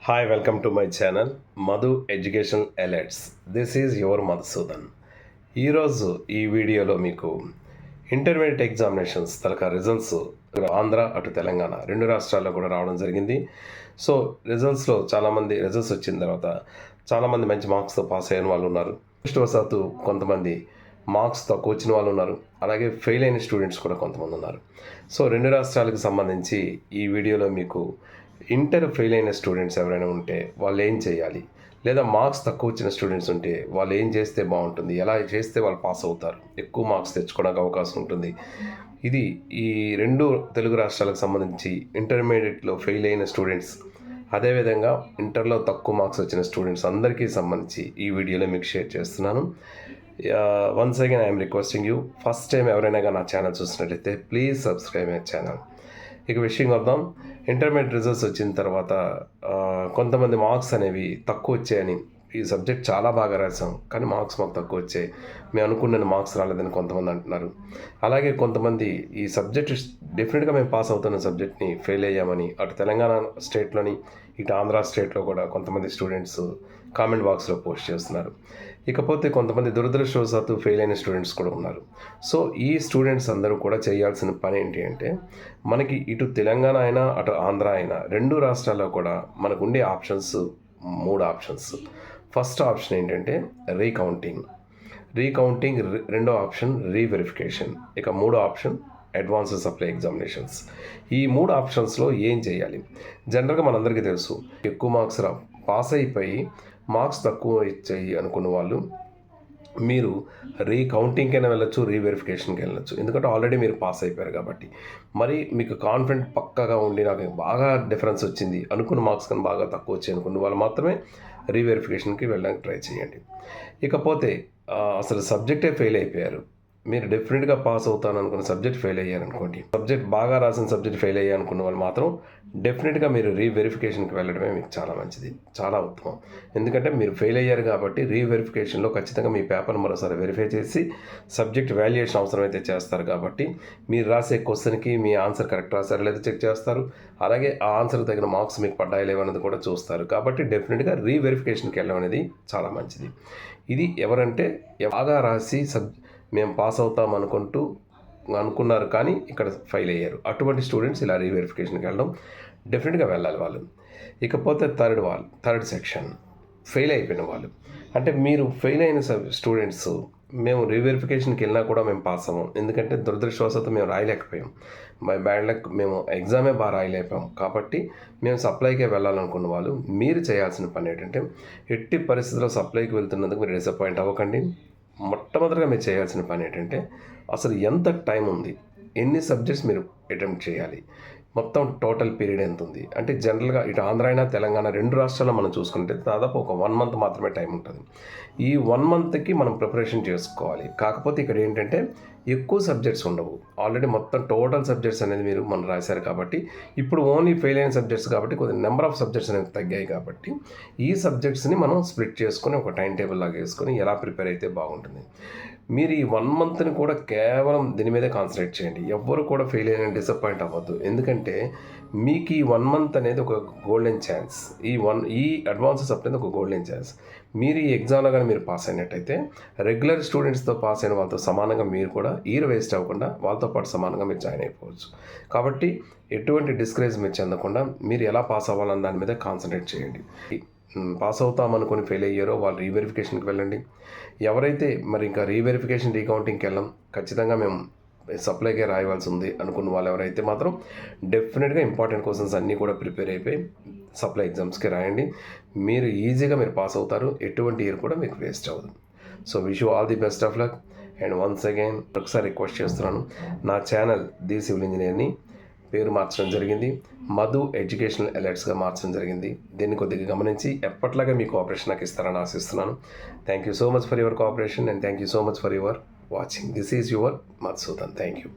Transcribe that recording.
Hi welcome to my channel Madhu education elites. This is your Madhusudan. ఈరోజు ఈ వీడియోలో మీకు ఇంటర్మీడియట్ ఎగ్జామినేషన్స్ తలక రిజల్ట్స్ ఆంధ్ర అటు తెలంగాణ రెండు రాష్ట్రాల్లో కూడా రావడం జరిగింది. సో రిజల్ట్స్లో చాలామంది రిజల్ట్స్ వచ్చిన తర్వాత చాలామంది మంచి మార్క్స్తో పాస్ అయిన వాళ్ళు ఉన్నారు. అదృష్టవశాత్తు కొంతమంది మార్క్స్ తక్కువ వచ్చిన వాళ్ళు ఉన్నారు, అలాగే ఫెయిల్ అయిన స్టూడెంట్స్ కూడా కొంతమంది ఉన్నారు. సో రెండు రాష్ట్రాలకు సంబంధించి ఈ వీడియోలో మీకు ఇంటర్ ఫెయిల్ అయిన స్టూడెంట్స్ ఎవరైనా ఉంటే వాళ్ళు ఏం చేయాలి, లేదా మార్క్స్ తక్కువ వచ్చిన స్టూడెంట్స్ ఉంటే వాళ్ళు ఏం చేస్తే బాగుంటుంది, ఎలా చేస్తే వాళ్ళు పాస్ అవుతారు, ఎక్కువ మార్క్స్ తెచ్చుకోవడానికి అవకాశం ఉంటుంది. ఇది ఈ రెండు తెలుగు రాష్ట్రాలకు సంబంధించి ఇంటర్మీడియట్లో ఫెయిల్ అయిన స్టూడెంట్స్, అదేవిధంగా ఇంటర్లో తక్కువ మార్క్స్ వచ్చిన స్టూడెంట్స్ అందరికీ సంబంధించి ఈ వీడియోలో మీకు షేర్ చేస్తున్నాను. Once again I'm requesting you, first time ఎవరైనా నా ఛానల్ చూసినట్లయితే ప్లీజ్ సబ్స్క్రైబ్ మై ఛానల్. ఇక విషయం వద్దాం. ఇంటర్మీడియట్ రిజల్ట్స్ వచ్చిన తర్వాత కొంతమంది మార్క్స్ అనేవి తక్కువ వచ్చాయని, ఈ సబ్జెక్ట్ చాలా బాగా రాసాం కానీ మార్క్స్ మాకు తక్కువ వచ్చాయి, మేము అనుకున్న మార్క్స్ రాలేదని కొంతమంది అంటున్నారు. అలాగే కొంతమంది ఈ సబ్జెక్ట్ డెఫినెట్గా మేము పాస్ అవుతున్న సబ్జెక్ట్ని ఫెయిల్ అయ్యామని అటు తెలంగాణ స్టేట్లోని ఇటు ఆంధ్ర స్టేట్లో కూడా కొంతమంది స్టూడెంట్స్ కామెంట్ బాక్స్లో పోస్ట్ చేస్తున్నారు. ఇకపోతే కొంతమంది దురదృష్టవశాత్తు ఫెయిల్ అయిన స్టూడెంట్స్ కూడా ఉన్నారు. సో ఈ స్టూడెంట్స్ అందరూ కూడా చేయాల్సిన పని ఏంటి అంటే, మనకి ఇటు తెలంగాణ అయినా అటు ఆంధ్ర అయినా రెండు రాష్ట్రాల్లో కూడా మనకు ఉండే ఆప్షన్స్ 3 ఆప్షన్స్. ఫస్ట్ ఆప్షన్ ఏంటంటే రీకౌంటింగ్, రెండో ఆప్షన్ రీవెరిఫికేషన్, ఇక మూడో ఆప్షన్ అడ్వాన్స్డ్ సప్లై ఎగ్జామినేషన్స్. ఈ 3 ఆప్షన్స్లో ఏం చేయాలి? జనరల్గా మనందరికీ తెలుసు, ఎక్కువ మార్క్స్ పాస్ అయిపోయి మార్క్స్ తక్కువ ఇచ్చాయి అనుకున్న వాళ్ళు మీరు రీకౌంటింగ్కి అయినా వెళ్ళొచ్చు, రీవెరిఫికేషన్కి వెళ్ళొచ్చు. ఎందుకంటే ఆల్రెడీ మీరు పాస్ అయిపోయారు కాబట్టి. మరి మీకు కాన్ఫిడెంట్ పక్కాగా ఉండి నాకు బాగా డిఫరెన్స్ వచ్చింది, అనుకున్న మార్క్స్ కానీ బాగా తక్కువ వచ్చాయి అనుకున్న వాళ్ళు మాత్రమే రీవెరిఫికేషన్కి వెళ్ళడానికి ట్రై చేయండి. ఇకపోతే అసలు సబ్జెక్టే ఫెయిల్ అయిపోయారు, మీరు డెఫినెట్గా పాస్ అవుతాను అనుకున్న సబ్జెక్ట్ ఫెయిల్ అయ్యారనుకోండి, సబ్జెక్ట్ బాగా రాసిన సబ్జెక్ట్ ఫెయిల్ అయ్యా అనుకున్న వాళ్ళు మాత్రం డెఫినెట్గా మీరు రీవెరిఫికేషన్కి వెళ్ళడమే మీకు చాలా మంచిది, చాలా ఉత్తమం. ఎందుకంటే మీరు ఫెయిల్ అయ్యారు కాబట్టి రీవెరిఫికేషన్లో ఖచ్చితంగా మీ పేపర్ను మరోసారి వెరిఫై చేసి సబ్జెక్ట్ వాల్యుయేషన్ అవసరమైతే చేస్తారు. కాబట్టి మీరు రాసే క్వశ్చన్కి మీ ఆన్సర్ కరెక్ట్ రాసారో లేదో చెక్ చేస్తారు, అలాగే ఆ ఆన్సర్ తగిన మార్క్స్ మీకు పడ్డాయి లేవన్నది కూడా చూస్తారు. కాబట్టి డెఫినెట్గా రీవెరిఫికేషన్కి వెళ్ళడం అనేది చాలా మంచిది. ఇది ఎవరంటే బాగా రాసి మేము పాస్ అవుతాం అనుకున్నారు కానీ ఇక్కడ ఫెయిల్ అయ్యారు, అటువంటి స్టూడెంట్స్ ఇలా రీవెరిఫికేషన్కి వెళ్ళడం డెఫినెట్గా వెళ్ళాలి వాళ్ళు. ఇకపోతే థర్డ్ సెక్షన్ ఫెయిల్ అయిపోయిన వాళ్ళు, అంటే మీరు ఫెయిల్ అయిన స్టూడెంట్స్ మేము రీవెరిఫికేషన్కి వెళ్ళినా కూడా మేము పాస్ అవ్వం, ఎందుకంటే దురదృష్టవశాత్తు మేము రాయలేకపోయాం, బ్యాడ్ లక్ మేము ఎగ్జామే బాగా రాయలేకపోయాం, కాబట్టి మేము సప్లైకే వెళ్ళాలనుకున్న వాళ్ళు మీరు చేయాల్సిన పని ఏంటంటే, ఎట్టి పరిస్థితుల్లో సప్లైకి వెళ్తున్నందుకు మీరు డిసప్పాయింట్ అవ్వకండి. మొట్టమొదటిగా మీరు చేయాల్సిన పని ఏంటంటే, అసలు ఎంత టైం ఉంది, ఎన్ని సబ్జెక్ట్స్ మీరు అటెంప్ట్ చేయాలి, మొత్తం టోటల్ పీరియడ్ ఎంత ఉంది. అంటే జనరల్గా ఇటు ఆంధ్ర అయినా తెలంగాణ రెండు రాష్ట్రాల్లో మనం చూసుకుంటే దాదాపు ఒక 1 మంత్ మాత్రమే టైం ఉంటుంది. ఈ 1 మంత్కి మనం ప్రిపరేషన్ చేసుకోవాలి. కాకపోతే ఇక్కడ ఏంటంటే ఎక్కువ సబ్జెక్ట్స్ ఉండవు, ఆల్రెడీ మొత్తం టోటల్ సబ్జెక్ట్స్ అనేది మనం రాశారు కాబట్టి ఇప్పుడు ఓన్లీ ఫెయిల్ అయిన సబ్జెక్ట్స్ కాబట్టి కొద్ది నెంబర్ ఆఫ్ సబ్జెక్ట్స్ అనేవి తగ్గాయి. కాబట్టి ఈ సబ్జెక్ట్స్ని మనం స్ప్లిట్ చేసుకొని ఒక టైం టేబుల్ లాగా వేసుకొని ఎలా ప్రిపేర్ అయితే బాగుంటుంది. మీరు ఈ 1 మంత్ని కూడా కేవలం దీని మీదే కాన్సన్ట్రేట్ చేయండి. ఎవ్వరు కూడా ఫెయిల్ అయిన డిసప్పాయింట్ అవ్వద్దు, ఎందుకంటే మీకు ఈ 1 మంత్ అనేది ఒక గోల్డెన్ ఛాన్స్. ఈ అడ్వాన్సెస్ అనేది ఒక గోల్డెన్ ఛాన్స్. మీరు ఈ ఎగ్జామ్లో కానీ మీరు పాస్ అయినట్టయితే రెగ్యులర్ స్టూడెంట్స్తో పాస్ అయిన వాళ్ళతో సమానంగా మీరు కూడా ఇయర్ వేస్ట్ అవ్వకుండా వాళ్ళతో పాటు సమానంగా మీరు జాయిన్ అయిపోవచ్చు. కాబట్టి ఎటువంటి డిస్కరేజ్ మీరు చెందకుండా మీరు ఎలా పాస్ అవ్వాలన్న దాని మీద కాన్సన్ట్రేట్ చేయండి. పాస్ అవుతామనుకొని ఫెయిల్ అయ్యారో వాళ్ళు రీవెరిఫికేషన్కి వెళ్ళండి. ఎవరైతే మరి ఇంకా రీవెరిఫికేషన్ రీకౌంటింగ్కి వెళ్ళాం, ఖచ్చితంగా మేము సప్లైకే రాయవలసి ఉంది అనుకున్న వాళ్ళు ఎవరైతే మాత్రం డెఫినెట్గా ఇంపార్టెంట్ క్వశ్చన్స్ అన్నీ కూడా ప్రిపేర్ అయిపోయి సప్లై ఎగ్జామ్స్కి రాయండి. మీరు ఈజీగా మీరు పాస్ అవుతారు, ఎటువంటి ఇయర్ కూడా మీకు వేస్ట్ అవ్వదు. So wish you all the best of luck. And once again ఒకసారి రిక్వెస్ట్ చేస్తున్నాను, నా ఛానల్ ది సివిల్ ఇంజనీర్ని పేరు మార్చడం జరిగింది, మధు ఎడ్యుకేషనల్ ఎలైట్స్గా మార్చడం జరిగింది. దీన్ని కొద్దిగా గమనించి ఎప్పట్లాగా మీ కోఆపరేషన్ నాకు ఇస్తారని ఆశిస్తున్నాను. Thank you so much for your cooperation and thank you so much for your watching. This is your Madhusudan. Thank you.